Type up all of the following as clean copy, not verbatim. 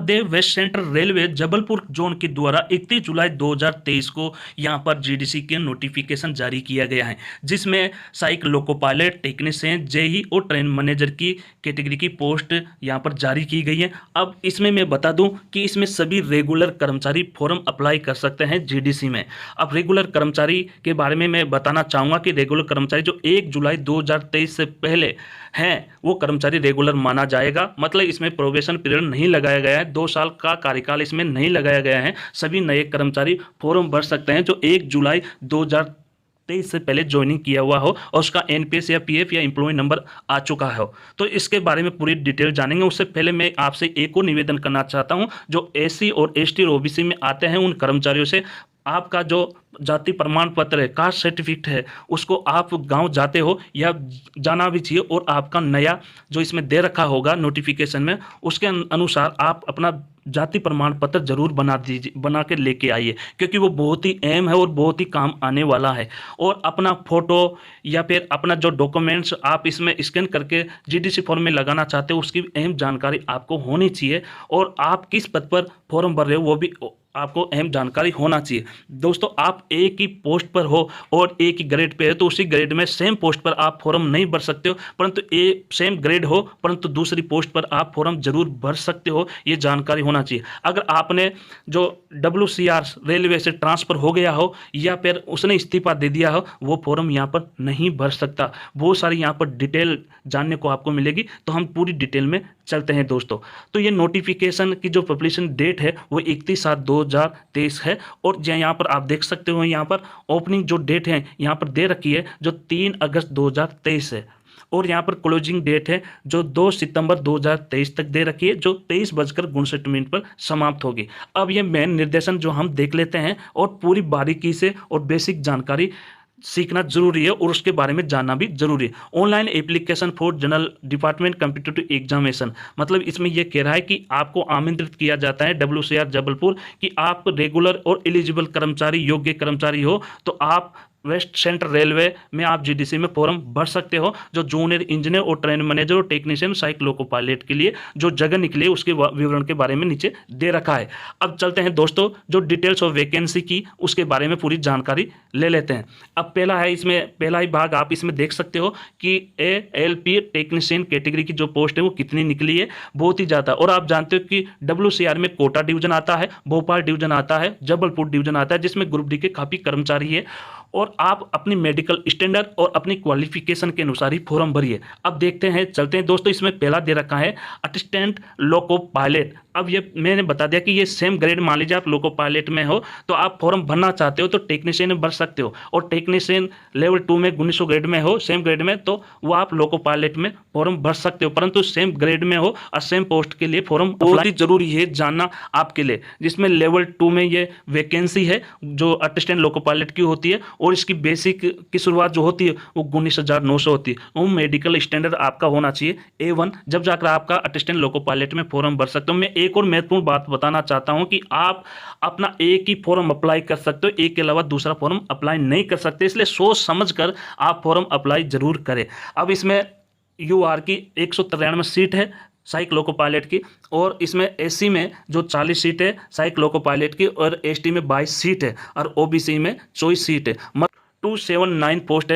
मध्य west central railway Jabalpur zone के द्वारा 31 जुलाई 2023 को यहाँ पर जीडीसी के नोटिफिकेशन जारी किया गया है, जिसमें सहायक लोको पायलट, टेक्नीशियन, जेई और ट्रेन मैनेजर की कैटेगरी की पोस्ट यहाँ पर जारी की गई है। अब इसमें मैं बता दूं कि इसमें सभी रेगुलर कर्मचारी फॉर्म अप्लाई कर सकते हैं जीडीसी में। अब रेगुलर कर्मचारी के बारे में मैं बताना चाहूँगा कि रेगुलर कर्मचारी जो 1 जुलाई 2023 से पहले हैं वो कर्मचारी रेगुलर माना जाएगा। मतलब इसमें प्रोबेशन पीरियड नहीं लगाया गया है, 2 साल का कार्यकाल इसमें नहीं लगाया गया है। सभी नए कर्मचारी फॉर्म भर सकते हैं जो 1 जुलाई 2023 से पहले ज्वाइनिंग किया हुआ हो और उसका एनपीएस या पीएफ या एम्प्लॉय नंबर आ चुका हो। तो इसके बारे में पूरी डिटेल जानेंगे। उससे पहले मैं आपसे एक और निवेदन करना चाहता हूं, जो एससी और एसटी और ओबीसी में आते हैं उन कर्मचारियों से आपका जो जाति प्रमाण पत्र है, कास्ट सर्टिफिकेट है, उसको आप गांव जाते हो या जाना भी चाहिए और आपका नया जो इसमें दे रखा होगा नोटिफिकेशन में उसके अनुसार आप अपना जाति प्रमाण पत्र जरूर बना के लेके आइए, क्योंकि वो बहुत ही अहम है और बहुत ही काम आने वाला है। और अपना फोटो या फिर अपना जो डॉक्यूमेंट्स आप इसमें स्कैन करके जीडीसी फॉर्म में लगाना चाहते हो उसकी अहम जानकारी आपको होनी चाहिए, और आप किस पद पर फॉर्म भर रहे हो वो भी आपको अहम जानकारी होना चाहिए। दोस्तों, आप एक ही पोस्ट पर हो और एक ही ग्रेड पे है तो उसी ग्रेड में सेम पोस्ट पर आप फॉर्म नहीं भर सकते हो, परंतु सेम ग्रेड हो परंतु दूसरी पोस्ट पर आप फॉर्म जरूर भर सकते हो, ये जानकारी होना चाहिए। अगर आपने जो WCR रेलवे से ट्रांसफ़र हो गया हो या फिर उसने इस्तीफा दे दिया हो वो फॉर्म यहाँ पर नहीं भर सकता। बहुत सारी यहाँ पर डिटेल जानने को आपको मिलेगी, तो हम पूरी डिटेल में चलते हैं दोस्तों। तो ये नोटिफिकेशन की जो पब्लिशन डेट है वो 31/7/2023 है, और यहाँ पर आप देख सकते हो यहाँ पर ओपनिंग जो डेट है यहाँ पर दे रखी है जो 3 अगस्त 2023 है, और यहाँ पर क्लोजिंग डेट है जो 2 सितंबर 2023 तक दे रखी है, जो 23:59 पर समाप्त होगी। अब ये मेन निर्देशन जो हम देख लेते हैं और पूरी बारीकी से और बेसिक जानकारी सीखना जरूरी है और उसके बारे में जानना भी जरूरी है। Online application for general department competitive examination, मतलब इसमें यह कह रहा है कि आपको आमंत्रित किया जाता है WCR जबलपुर कि आप रेगुलर और एलिजिबल कर्मचारी, योग्य कर्मचारी हो तो आप वेस्ट सेंट्रल रेलवे में आप जीडीसी में फॉर्म भर सकते हो। जो जूनियर इंजीनियर और ट्रेन मैनेजर और टेक्नीशियन, सहायक लोको पायलट के लिए जो जगह निकली उसके विवरण के बारे में नीचे दे रखा है। अब चलते हैं दोस्तों जो डिटेल्स ऑफ वैकेंसी की उसके बारे में पूरी जानकारी ले लेते हैं। अब पहला है, इसमें पहला ही भाग आप इसमें देख सकते हो कि ALP टेक्नीशियन कैटेगरी की जो पोस्ट है वो कितनी निकली है, बहुत ही ज़्यादा। और आप जानते हो कि WCR में कोटा डिवीजन आता है, भोपाल डिवीजन आता है, जबलपुर डिवीजन आता है, जिसमें ग्रुप डी के काफ़ी कर्मचारी है, और आप अपनी मेडिकल स्टैंडर्ड और अपनी क्वालिफिकेशन के अनुसार ही फॉर्म भरिए। अब देखते हैं, चलते हैं दोस्तों। इसमें पहला दे रखा है असिस्टेंट लोको पायलट। अब ये मैंने बता दिया कि ये सेम ग्रेड, मान लीजिए आप लोको पायलट में हो तो आप फॉर्म भरना चाहते हो तो टेक्नीशियन में भर सकते हो, और टेक्नीशियन लेवल 2 में 1900 ग्रेड में हो, सेम ग्रेड में, तो वो आप लोको पायलट में फॉर्म भर सकते हो। परंतु सेम ग्रेड में हो और सेम पोस्ट के लिए फॉर्म बहुत ही जरूरी है जानना आपके लिए, जिसमें लेवल 2 में ये वैकेंसी है जो असिस्टेंट लोको पायलट की होती है, और इसकी बेसिक की शुरुआत जो होती है वो 19,900 होती है। वो मेडिकल स्टैंडर्ड आपका होना चाहिए A1, जब जाकर आपका असिस्टेंट लोको पायलट में फॉर्म भर सकते हो। मैं एक और महत्वपूर्ण बात बताना चाहता हूं कि आप अपना एक ही फॉर्म अप्लाई कर सकते हो, एक के अलावा दूसरा फॉर्म अप्लाई नहीं कर सकते, इसलिए सोच समझ कर आप फॉर्म अप्लाई जरूर करें। अब इसमें UR की 193 सीट है सहायक लोको पायलट की, और इसमें SC में जो 40 सीट है सहायक लोको पायलट की, और ST में 22 सीट है, और OBC में 24 सीट है। 279 पोस्ट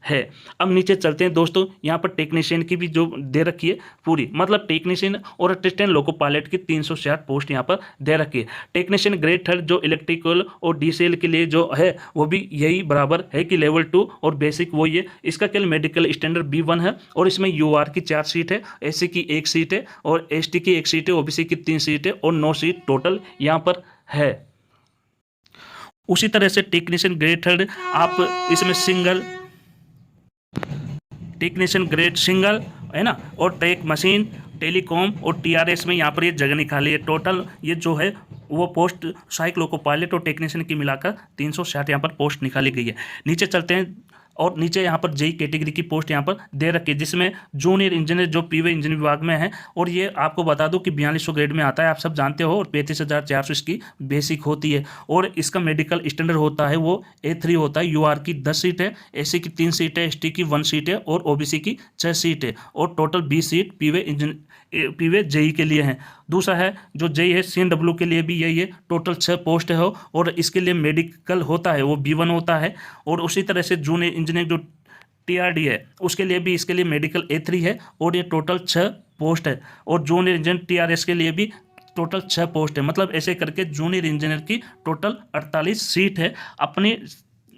है। अब नीचे चलते हैं दोस्तों, यहाँ पर टेक्नीशियन की भी जो दे रखी है पूरी, मतलब टेक्नीशियन और असिस्टेंट लोको पायलट की 360 पोस्ट यहाँ पर दे रखी है। टेक्नीशियन ग्रेड 3 जो इलेक्ट्रिकल और DCL के लिए जो है वो भी यही बराबर है कि लेवल 2 और बेसिक वो ये। इसका केवल मेडिकल स्टैंडर्ड B1 है, और इसमें UR की 4 सीट है, SC की 1 सीट है, और ST की 1 सीट है, OBC की 3 सीट है, और 9 सीट टोटल यहाँ पर है। उसी तरह से टेक्नीशियन ग्रेड 3 आप इसमें सिंगल टेक्नीशियन ग्रेड सिंगल है ना, और ट्रैक मशीन, टेलीकॉम और TRS में यहाँ पर ये जगह निकाली है। टोटल ये जो है वो पोस्ट सहायक लोको पायलट और टेक्नीशियन की मिलाकर 360 यहाँ पर पोस्ट निकाली गई है। नीचे चलते हैं, और नीचे यहाँ पर जेई कैटेगरी की पोस्ट यहाँ पर दे रखी है, जिसमें जूनियर इंजीनियर जो PV इंजीनियर विभाग में है, और ये आपको बता दूं कि 4200 ग्रेड में आता है, आप सब जानते हो, और 35,400 इसकी बेसिक होती है, और इसका मेडिकल स्टैंडर्ड होता है वो A3 होता है। UR की 10 सीट है, SC की 3 सीट है, ST की 1 सीट है, और OBC की 6 सीट है, और टोटल 20 सीट PV पीवे जेई के लिए हैं। दूसरा है जो जेई है CNW के लिए भी यही है, टोटल 6 पोस्ट है हो, और इसके लिए मेडिकल होता है वो B1 होता है। और उसी तरह से जूनियर इंजीनियर जो TRD है उसके लिए भी इसके लिए मेडिकल A3 है, और ये टोटल 6 पोस्ट है। और जूनियर इंजीनियर TRS के लिए भी टोटल 6 पोस्ट है। मतलब ऐसे करके जूनियर इंजीनियर की टोटल 48 सीट है। अपनी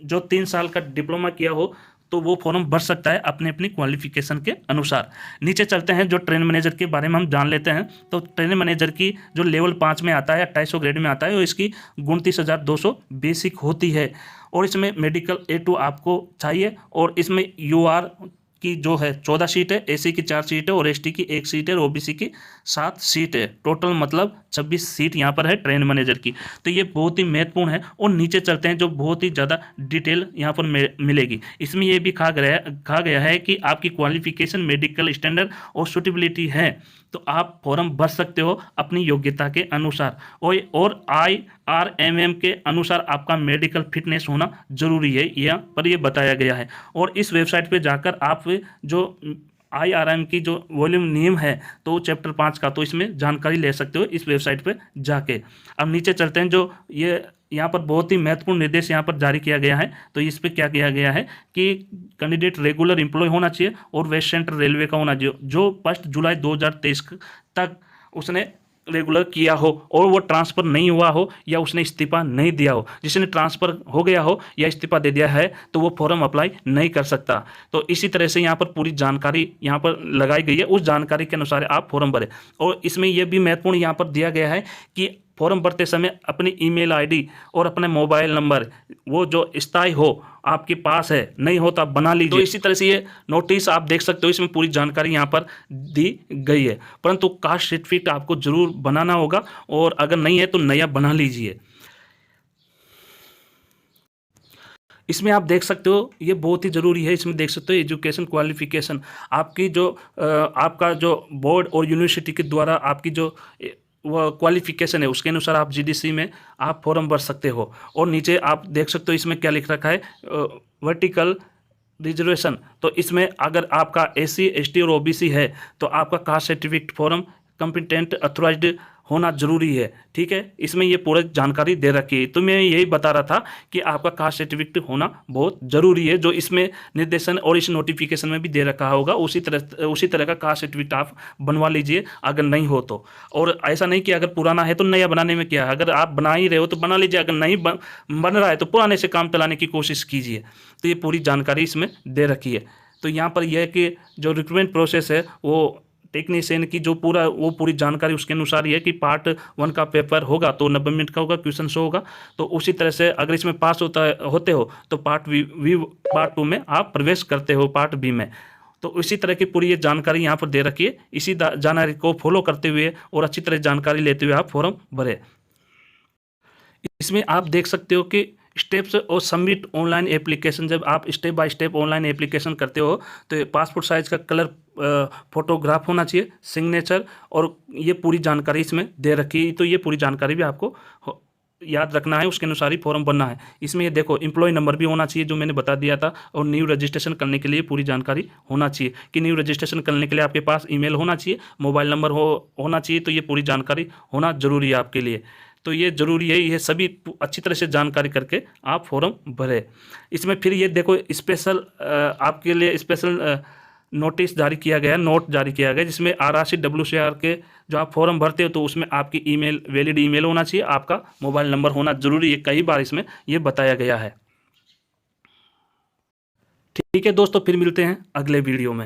जो 3 साल का डिप्लोमा किया हो तो वो फॉर्म भर सकता है अपने अपनी क्वालिफिकेशन के अनुसार। नीचे चलते हैं, जो ट्रेन मैनेजर के बारे में हम जान लेते हैं। तो ट्रेन मैनेजर की जो लेवल 5 में आता है, 2800 ग्रेड में आता है, और इसकी 29,200 बेसिक होती है। और इसमें मेडिकल A2 आपको चाहिए, और इसमें UR की जो है 14 सीट है, AC की 4 सीट है, और ST की 1 सीट है, और OBC की 7 सीट है। टोटल मतलब 26 सीट यहाँ पर है ट्रेन मैनेजर की। तो ये बहुत ही महत्वपूर्ण है। और नीचे चलते हैं, जो बहुत ही ज़्यादा डिटेल यहाँ पर मिलेगी। इसमें ये भी कहा गया है कि आपकी क्वालिफिकेशन, मेडिकल स्टैंडर्ड और सुटेबिलिटी है तो आप फॉर्म भर सकते हो अपनी योग्यता के अनुसार। और IRMM के अनुसार आपका मेडिकल फिटनेस होना जरूरी है, यहाँ पर ये बताया गया है। और इस वेबसाइट पे जाकर आप जो IRM की जो वॉल्यूम नियम है तो चैप्टर 5 का, तो इसमें जानकारी ले सकते हो इस वेबसाइट पे जाके। अब नीचे चलते हैं, जो ये यहाँ पर बहुत ही महत्वपूर्ण निर्देश यहाँ पर जारी किया गया है। तो इस पर क्या किया गया है कि कैंडिडेट रेगुलर एम्प्लॉय होना चाहिए और वेस्ट सेंट्रल रेलवे का होना चाहिए, जो 1 जुलाई 2023 तक उसने रेगुलर किया हो और वो ट्रांसफ़र नहीं हुआ हो या उसने इस्तीफा नहीं दिया हो। जिसने ट्रांसफ़र हो गया हो या इस्तीफा दे दिया है तो वो फॉर्म अप्लाई नहीं कर सकता। तो इसी तरह से यहाँ पर पूरी जानकारी यहाँ पर लगाई गई है, उस जानकारी के अनुसार आप फॉर्म भरें। और इसमें यह भी महत्वपूर्ण यहाँ पर दिया गया है कि फॉर्म भरते समय अपनी ईमेल आईडी और अपने मोबाइल नंबर वो जो स्थायी हो आपके पास है, नहीं हो तो आप बना लीजिए। तो इसी तरह से ये नोटिस आप देख सकते हो, इसमें पूरी जानकारी यहाँ पर दी गई है। परंतु कास्ट सर्टिफिकेट आपको जरूर बनाना होगा, और अगर नहीं है तो नया बना लीजिए। इसमें आप देख सकते हो ये बहुत ही ज़रूरी है। इसमें देख सकते हो एजुकेशन क्वालिफिकेशन, आपकी जो आपका जो बोर्ड और यूनिवर्सिटी के द्वारा आपकी जो वो क्वालिफिकेशन है उसके अनुसार आप GDC में आप फॉर्म भर सकते हो। और नीचे आप देख सकते हो इसमें क्या लिख रखा है, वर्टिकल रिजर्वेशन। तो इसमें अगर आपका SC ST और OBC है तो आपका caste certificate form competent authorised होना जरूरी है। ठीक है, इसमें ये पूरी जानकारी दे रखी है। तो मैं यही बता रहा था कि आपका कास्ट सर्टिफिकेट होना बहुत ज़रूरी है, जो इसमें निर्देशन और इस नोटिफिकेशन में भी दे रखा होगा। उसी तरह का कास्ट सर्टिफिकेट आप बनवा लीजिए अगर नहीं हो तो। और ऐसा नहीं कि अगर पुराना है तो नया बनाने में क्या है, अगर आप बना ही रहे हो तो बना लीजिए, अगर नहीं बन रहा है तो पुराने से काम चलाने की कोशिश कीजिए। तो ये पूरी जानकारी इसमें दे रखी है। तो यहाँ पर यह है कि जो रिक्रूटमेंट प्रोसेस है वो टेक्नीशियन की जो पूरी जानकारी उसके अनुसार ही है कि पार्ट 1 का पेपर होगा तो 90 मिनट का होगा, क्वेश्चन शो होगा। तो उसी तरह से अगर इसमें पास होते हो तो पार्ट 2 में आप प्रवेश करते हो, पार्ट B में। तो इसी तरह की पूरी ये जानकारी यहाँ पर दे रखी है। इसी जानकारी को फॉलो करते हुए और अच्छी तरह जानकारी लेते हुए आप फॉर्म भरें। इसमें आप देख सकते हो कि स्टेप्स और सबमिट ऑनलाइन एप्लीकेशन, जब आप step by step online application करते हो तो पासपोर्ट साइज का कलर फोटोग्राफ होना चाहिए, सिग्नेचर, और ये पूरी जानकारी इसमें दे रखी है। तो ये पूरी जानकारी भी आपको याद रखना है, उसके अनुसार ही फॉर्म भरना है। इसमें ये देखो एम्प्लॉय नंबर भी होना चाहिए जो मैंने बता दिया था, और न्यू रजिस्ट्रेशन करने के लिए पूरी जानकारी होना चाहिए कि न्यू रजिस्ट्रेशन करने के लिए आपके पास ईमेल होना चाहिए, मोबाइल नंबर होना चाहिए। तो ये पूरी जानकारी होना ज़रूरी है आपके लिए। तो ये ज़रूरी है, ये सभी अच्छी तरह से जानकारी करके आप फॉर्म भरें। इसमें फिर ये देखो स्पेशल आपके लिए स्पेशल नोटिस जारी किया गया, नोट जारी किया गया, जिसमें RRC WCR के जो आप फॉर्म भरते हो तो उसमें आपकी ईमेल, वैलिड ईमेल होना चाहिए, आपका मोबाइल नंबर होना जरूरी है। कई बार इसमें ये बताया गया है। ठीक है दोस्तों, फिर मिलते हैं अगले वीडियो में।